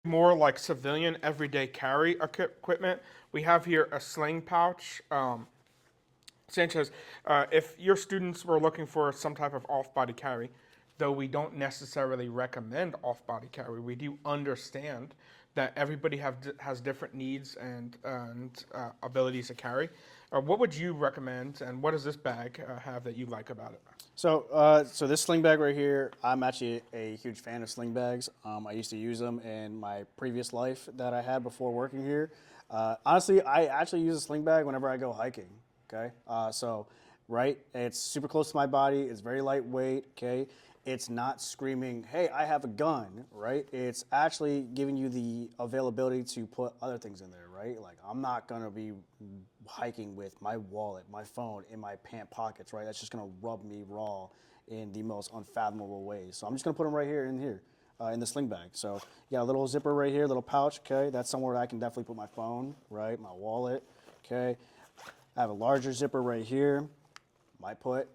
More like civilian everyday carry equipment. We have here a sling pouch. Sanchez, if your students were looking for some type of off-body carry, though we don't necessarily recommend off-body carry, we do understand that everybody has different needs and abilities to carry. What would you recommend, and what does this bag have that you like about it? So this sling bag right here, I'm actually a huge fan of sling bags. I used to use them in my previous life that I had before working here. Honestly, I actually use a sling bag whenever I go hiking. Okay, right, it's super close to my body. It's very lightweight. Okay, it's not screaming, "Hey, I have a gun!" Right? It's actually giving you the availability to put other things in there. Right? Like I'm not gonna be hiking with my wallet, my phone in my pant pockets. Right? That's just gonna rub me raw in the most unfathomable ways. So I'm just gonna put them right here in the sling bag. So you got a little zipper right here, little pouch. Okay, that's somewhere that I can definitely put my phone. Right? My wallet. Okay. I have a larger zipper right here. Might put,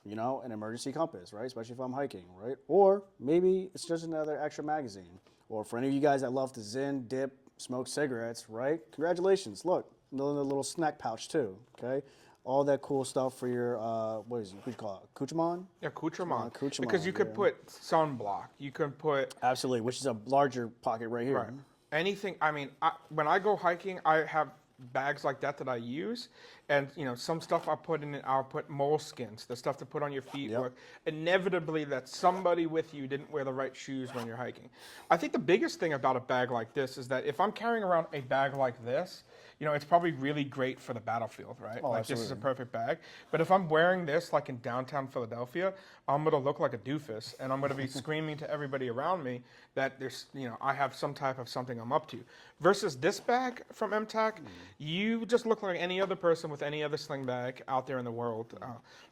an emergency compass, right? Especially if I'm hiking, right? Or maybe it's just another extra magazine. Or for any of you guys that love to zin, dip, smoke cigarettes, right? Congratulations. Look, another little snack pouch too, okay? All that cool stuff for your, what do you call it, accoutrement? Yeah, accoutrement. Accoutrement, Because you could put sunblock. You could put Absolutely, which is a larger pocket right here. right. Anything. I mean, when I go hiking, I have bags like that I use, and some stuff I put in it. I'll put moleskins, the stuff to put on your feet. Yep. Or inevitably that somebody with you didn't wear the right shoes when you're hiking. I think the biggest thing about a bag like this is that if I'm carrying around a bag like this, it's probably really great for the battlefield, right? Oh, like absolutely. this is a perfect bag. But if I'm wearing this like in downtown Philadelphia, I'm gonna look like a doofus, and I'm gonna be screaming to everybody around me that there's, I have some type of something I'm up to. Versus this bag from M-Tac, you just look like any other person with any other sling bag out there in the world.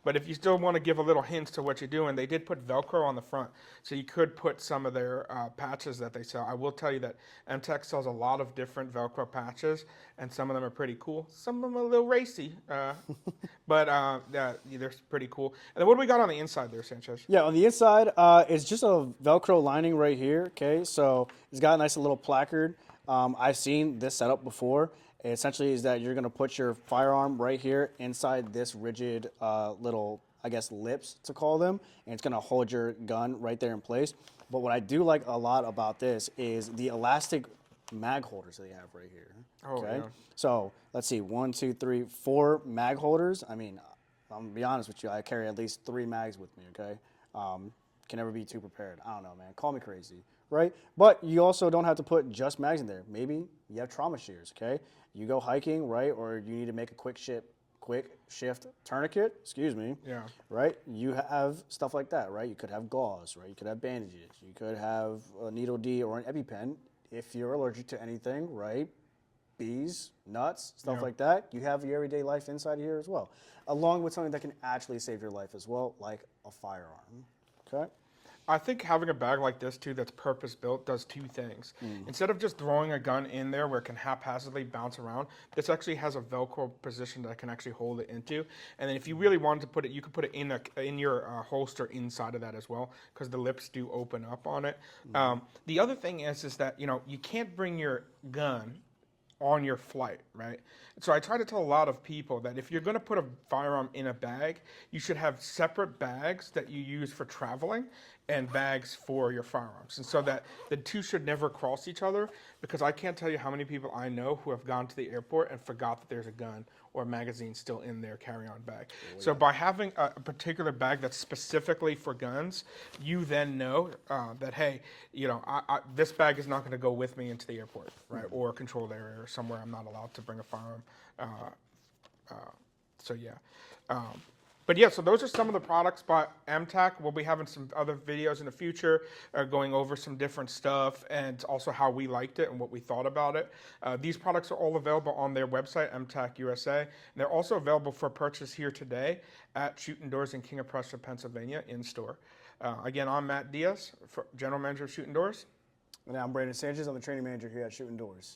But if you still want to give a little hint to what you're doing, they did put Velcro on the front, so you could put some of their patches that they sell. I will tell you that M-Tac sells a lot of different Velcro patches, and some of them are pretty cool. Some of them are a little racy, but they're pretty cool. And then what do we got on the inside there, Sanchez? Yeah, on the inside, it's just a Velcro lining right here, okay? So it's got a nice little placard. I've seen this setup before. It essentially is that you're going to put your firearm right here inside this rigid little, I guess, lips to call them, and it's going to hold your gun right there in place. But what I do like a lot about this is the elastic mag holders that they have right here. Okay, yeah. So let's see, 1, 2, 3, 4 mag holders. I mean, I'm gonna be honest with you, I carry at least 3 mags with me. Okay, can never be too prepared. I don't know, man. Call me crazy, right? But you also don't have to put just mags in there. Maybe you have trauma shears. Okay, you go hiking, right, or you need to make a quick shift tourniquet. Excuse me. Yeah. Right. You have stuff like that, right? You could have gauze, right? You could have bandages. You could have a needle D or an EpiPen if you're allergic to anything, right? Bees, nuts, stuff like that. You have your everyday life inside here as well, along with something that can actually save your life as well, like a firearm. Okay. I think having a bag like this too that's purpose built does two things. Instead of just throwing a gun in there where it can haphazardly bounce around, this actually has a Velcro position that I can actually hold it into. And then if you really wanted to put it, you could put it in your holster inside of that as well, because the lips do open up on it. The other thing is that you can't bring your gun on your flight, right? So I try to tell a lot of people that if you're going to put a firearm in a bag, you should have separate bags that you use for traveling and bags for your firearms. And so that the two should never cross each other, because I can't tell you how many people I know who have gone to the airport and forgot that there's a gun or a magazine still in their carry-on bag. So by having a particular bag that's specifically for guns, you then know that, hey, this bag is not going to go with me into the airport, right, or a controlled area or somewhere I'm not allowed to bring a firearm. So yeah. But yeah, so those are some of the products by M-Tac. We'll be having some other videos in the future going over some different stuff and also how we liked it and what we thought about it. These products are all available on their website, M-Tac USA. And they're also available for purchase here today at Shooting Doors in King of Prussia, Pennsylvania, in store. Again, I'm Matt Diaz, General Manager of Shooting Doors. And I'm Brandon Sanchez. I'm the training manager here at Shooting Doors.